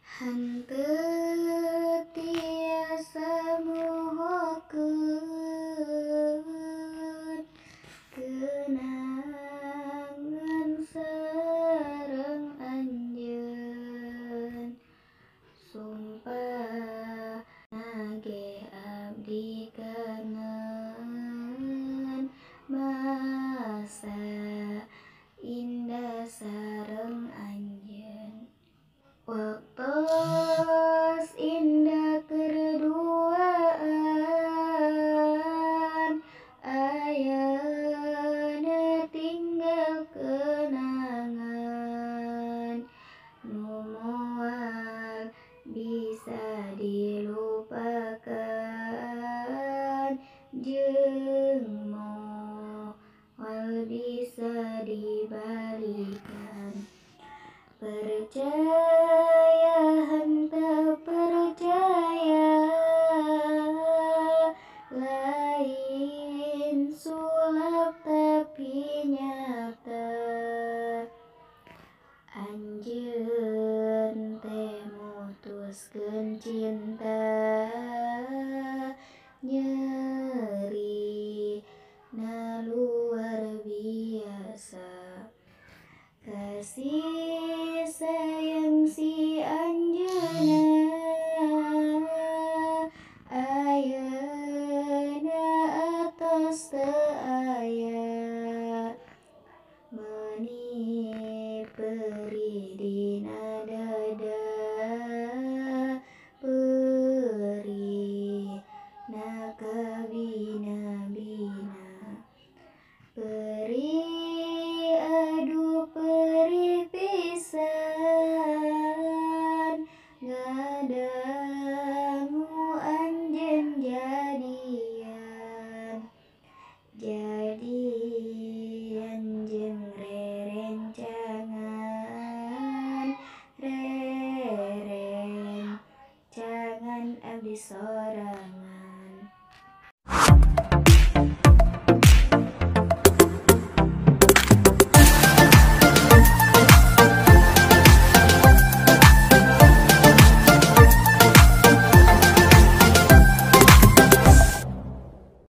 Henteu tiasa mohokeun keunangan sareng anjeun. Sumpah nage abdi kangen masa indah sareng anjeun. Waktos indah kerduaan, ayeuna tinggal kenangan nu moal bisa dilupakan jeung moal bisa dibalikan. Percaya henteu percaya, lain sulap tapi nyata. Anjeun teh mutuskeun cinta, nyerina luar biasa. Kasih sayang si anjeunna ayeuna atos teu aya, meuni perih dina dada, perihna kabina-bina. Perih aduh perih pisan, ngadangu anjeun jadian. Jadian jeung rerencangan abdi